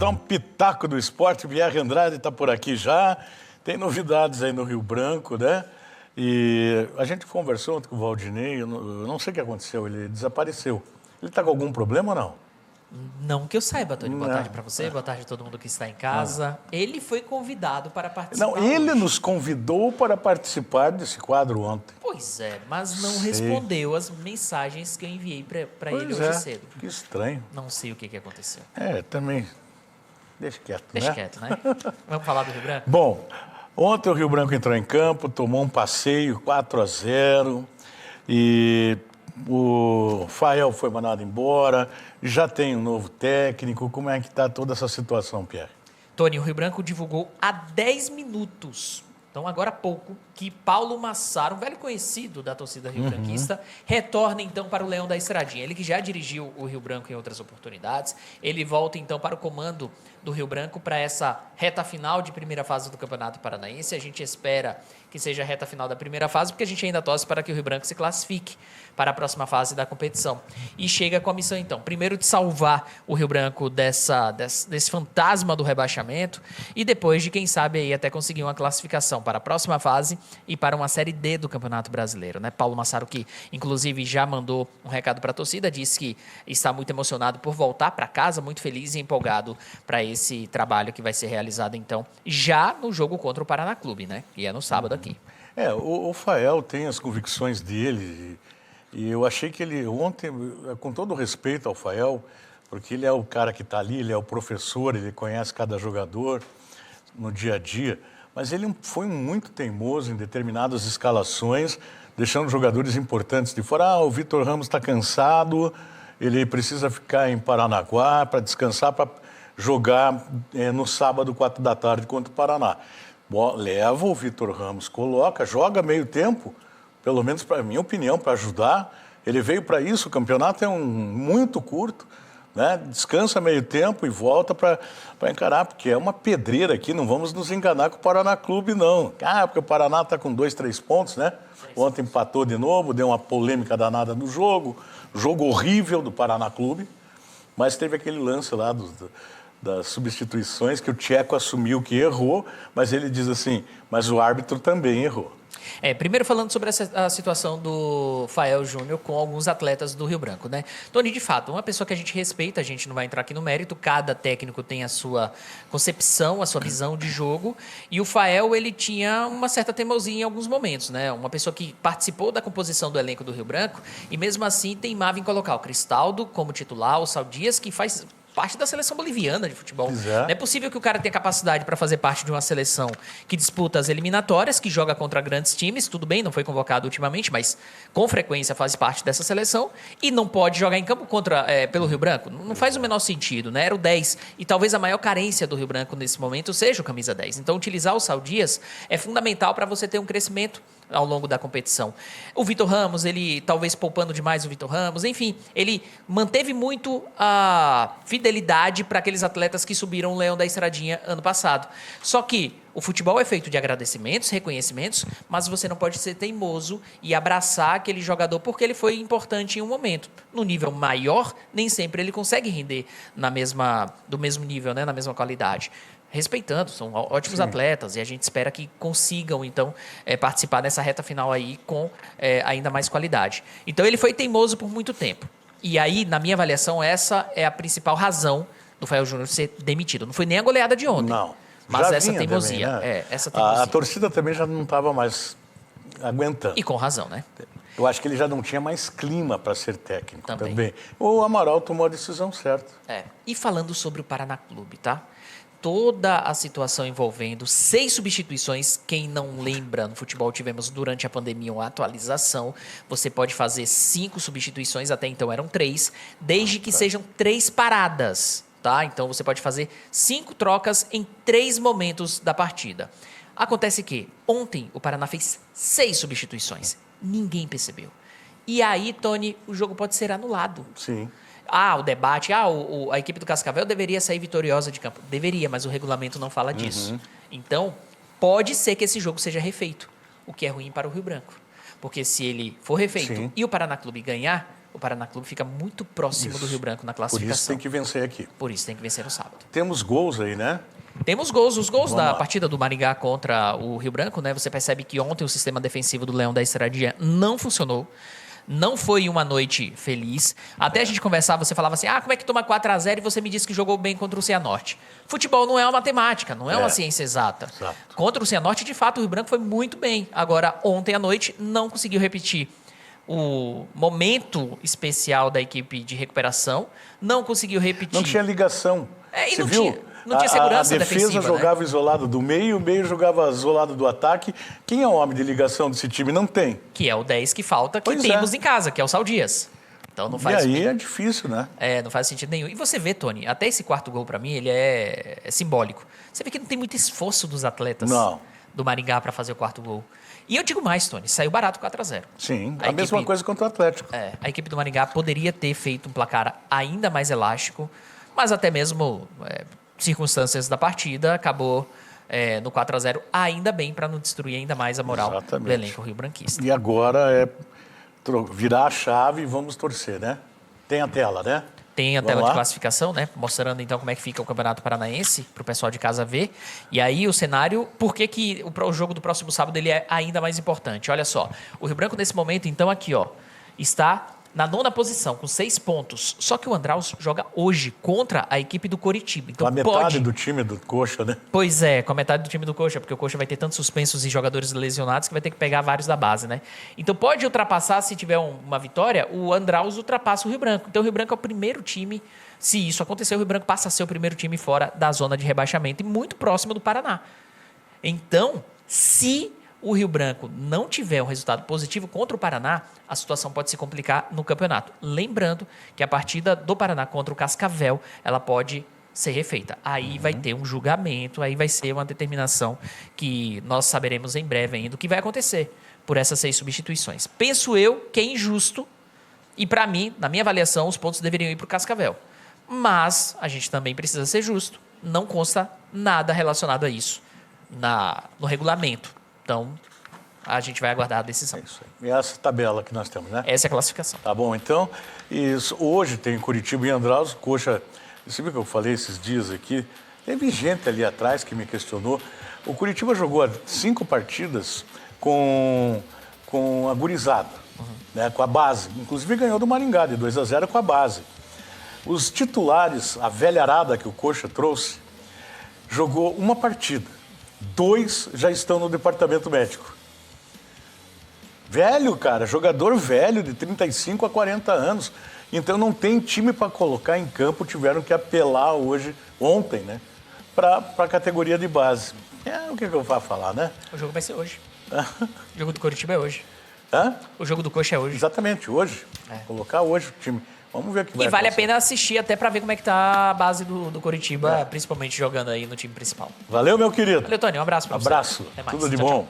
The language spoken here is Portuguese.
Dá um pitaco do esporte, Pierre Andrade está por aqui já, tem novidades aí no Rio Branco, né? E a gente conversou ontem com o Valdinei, eu não sei o que aconteceu, ele desapareceu. Ele está com algum problema ou não? Não que eu saiba, Tony. Boa Não. tarde para você, boa tarde a todo mundo que está em casa. Ele foi convidado para participar Não, ele hoje. nos convidou para participar desse quadro ontem. Pois é, mas não Sei. respondeu as mensagens que eu enviei para ele Pois hoje é, cedo. que estranho. Não sei o que aconteceu. É, também, deixa quieto, Deixa né? quieto, né? Vamos falar do Rio Branco? Bom, ontem o Rio Branco entrou em campo, tomou um passeio 4-0 e o Fael foi mandado embora, já tem um novo técnico. Como é que está toda essa situação, Pierre? Tony, o Rio Branco divulgou há 10 minutos, então agora há pouco, que Paulo Massaro, um velho conhecido da torcida rio-branquista, retorna então para o Leão da Estradinha. Ele que já dirigiu o Rio Branco em outras oportunidades, ele volta então para o comando do Rio Branco para essa reta final de primeira fase do Campeonato Paranaense. A gente espera que seja a reta final da primeira fase, porque a gente ainda torce para que o Rio Branco se classifique para a próxima fase da competição. E chega com a missão, então, primeiro de salvar o Rio Branco desse fantasma do rebaixamento e depois de, quem sabe, aí até conseguir uma classificação para a próxima fase e para uma Série D do Campeonato Brasileiro, né? Paulo Massaro, que inclusive já mandou um recado para a torcida, disse que está muito emocionado por voltar para casa, muito feliz e empolgado para esse trabalho que vai ser realizado, então, já no jogo contra o Paraná Clube, né? Que é no sábado aqui. É, o Fael tem as convicções dele e eu achei que ele ontem, com todo respeito ao Fael, porque ele é o cara que está ali, ele é o professor, ele conhece cada jogador no dia a dia, mas ele foi muito teimoso em determinadas escalações, deixando jogadores importantes de fora. Ah, o Vitor Ramos está cansado, ele precisa ficar em Paranaguá para descansar, para jogar no sábado, 4 da tarde, contra o Paraná. Bom, leva o Vitor Ramos, coloca, joga meio tempo, pelo menos para minha opinião, para ajudar. Ele veio para isso, o campeonato é muito curto, né? Descansa meio tempo e volta para encarar, porque é uma pedreira aqui, não vamos nos enganar com o Paraná Clube, não. Ah, porque o Paraná está com 2, 3 pontos, né? Ontem empatou de novo, deu uma polêmica danada no jogo horrível do Paraná Clube, mas teve aquele lance lá das substituições, que o Tcheco assumiu que errou, mas ele diz assim, mas o árbitro também errou. Primeiro falando sobre a situação do Fael Júnior com alguns atletas do Rio Branco, né? Tony, de fato, uma pessoa que a gente respeita, a gente não vai entrar aqui no mérito, cada técnico tem a sua concepção, a sua visão de jogo, e o Fael, ele tinha uma certa teimosia em alguns momentos, né? Uma pessoa que participou da composição do elenco do Rio Branco e mesmo assim teimava em colocar o Cristaldo como titular, o Sal Dias, que faz parte da seleção boliviana de futebol. Exato. Não é possível que o cara tenha capacidade para fazer parte de uma seleção que disputa as eliminatórias, que joga contra grandes times, tudo bem, não foi convocado ultimamente, mas com frequência faz parte dessa seleção, e não pode jogar em campo pelo Rio Branco. Não faz o menor sentido, né? Era o 10, e talvez a maior carência do Rio Branco nesse momento seja o camisa 10. Então, utilizar o Sal Dias é fundamental para você ter um crescimento ao longo da competição. O Vitor Ramos, ele talvez poupando demais o Vitor Ramos, enfim, ele manteve muito a fidelidade para aqueles atletas que subiram o Leão da Estradinha ano passado. Só que o futebol é feito de agradecimentos, reconhecimentos, mas você não pode ser teimoso e abraçar aquele jogador porque ele foi importante em um momento. No nível maior, nem sempre ele consegue render do mesmo nível, né, na mesma qualidade. Respeitando, são ótimos atletas e a gente espera que consigam, então, participar dessa reta final aí com ainda mais qualidade. Então, ele foi teimoso por muito tempo. E aí, na minha avaliação, essa é a principal razão do Fael Júnior ser demitido. Não foi nem a goleada de ontem. Não. Mas Já essa vinha teimosia. também, né? Essa teimosia. A torcida também já não estava mais aguentando. E com razão, né? Eu acho que ele já não tinha mais clima para ser técnico Também. O Amaral tomou a decisão certa. E falando sobre o Paraná Clube, tá? Toda a situação envolvendo 6 substituições, quem não lembra, no futebol tivemos durante a pandemia uma atualização, você pode fazer 5 substituições, até então eram 3, desde que sejam 3 paradas, tá? Então você pode fazer 5 trocas em 3 momentos da partida. Acontece que ontem o Paraná fez 6 substituições, ninguém percebeu. E aí, Tony, o jogo pode ser anulado. Sim. O debate, a equipe do Cascavel deveria sair vitoriosa de campo. Deveria, mas o regulamento não fala disso. Então, pode ser que esse jogo seja refeito, o que é ruim para o Rio Branco. Porque se ele for refeito e o Paraná Clube ganhar, o o Paraná Clube fica muito próximo do Rio Branco na Por isso classificação. tem que vencer aqui. Por isso tem que vencer no sábado. Temos gols aí, né? Temos gols, os gols Vamos da lá. partida do Maringá contra o Rio Branco, né? Você percebe que ontem o sistema defensivo do Leão da Estradinha não funcionou. Não foi uma noite feliz. Até a gente conversava, você falava assim, como é que toma 4-0 e você me disse que jogou bem contra o Cianorte. Futebol não é uma matemática, não é uma ciência exata. Exato. Contra o Cianorte, de fato, o Rio Branco foi muito bem. Agora, ontem à noite, não conseguiu repetir o momento especial da equipe de recuperação, não conseguiu repetir. Não tinha ligação. E Você não viu? não tinha segurança a defesa defensiva, jogava né? isolado do meio, o meio jogava isolado do ataque. Quem é o homem de ligação desse time? Não tem. Que é o 10 que falta, que Pois temos é. em casa, que é o Sal Dias. Então não E faz aí é difícil, né? não faz sentido nenhum. E você vê, Tony, até esse quarto gol pra mim, ele é simbólico. Você vê que não tem muito esforço dos atletas Não. do Maringá pra fazer o quarto gol. E eu digo mais, Tony, saiu barato 4-0. Sim, A a mesma equipe- coisa contra o Atlético. A equipe do Maringá poderia ter feito um placar ainda mais elástico, mas até mesmo circunstâncias da partida acabou no 4-0, ainda bem para não destruir ainda mais a moral Exatamente. do elenco rio-branquista. E agora é virar a chave e vamos torcer, né? Tem a tela, né? Tem a Vamos tela de lá? classificação, né? Mostrando então como é que fica o Campeonato Paranaense para o pessoal de casa ver. E aí o cenário, por que, que o jogo do próximo sábado ele é ainda mais importante? Olha só, o Rio Branco nesse momento, então, aqui, ó, está na 9ª posição, com 6 pontos. Só que o Andraus joga hoje contra a equipe do Coritiba. Então Com a metade pode... do time do Coxa, né? Pois é, com a metade do time do Coxa, porque o Coxa vai ter tantos suspensos e jogadores lesionados que vai ter que pegar vários da base, né? Então pode ultrapassar, se tiver uma vitória, o Andraus ultrapassa o Rio Branco. Então o Rio Branco é o primeiro time, se isso acontecer, o Rio Branco passa a ser o primeiro time fora da zona de rebaixamento e muito próximo do Paraná. Então, se o Rio Branco não tiver um resultado positivo contra o Paraná, a situação pode se complicar no campeonato. Lembrando que a partida do Paraná contra o Cascavel, ela pode ser refeita. Aí vai ter um julgamento, aí vai ser uma determinação que nós saberemos em breve ainda o que vai acontecer por essas 6 substituições. Penso eu que é injusto e, para mim, na minha avaliação, os pontos deveriam ir para o Cascavel. Mas a gente também precisa ser justo. Não consta nada relacionado a isso no regulamento. Então, a gente vai aguardar a decisão. É isso aí. E essa tabela que nós temos, né? Essa é a classificação. Tá bom, então. Isso, hoje tem Curitiba e Andraus. Coxa, você viu que eu falei esses dias aqui? Teve gente ali atrás que me questionou. O Curitiba jogou 5 partidas com a gurizada, né, com a base. Inclusive ganhou do Maringá de 2-0 com a base. Os titulares, a velharada que o Coxa trouxe, jogou uma partida. 2 já estão no departamento médico. Velho, cara, jogador velho de 35 a 40 anos. Então não tem time para colocar em campo, tiveram que apelar ontem, né, para a categoria de base. O que eu vou falar, né? O jogo vai ser hoje. O jogo do Coritiba é hoje. Hã? O jogo do Coxa é hoje. Exatamente, hoje. Colocar hoje o time. Vamos ver o que vai E vale a acontecer. pena assistir até para ver como é que tá a base do Coritiba, principalmente jogando aí no time principal. Valeu, meu querido. Valeu, Tony. Um abraço para você. Abraço. Até mais. Tudo de Tchau, bom. tchau.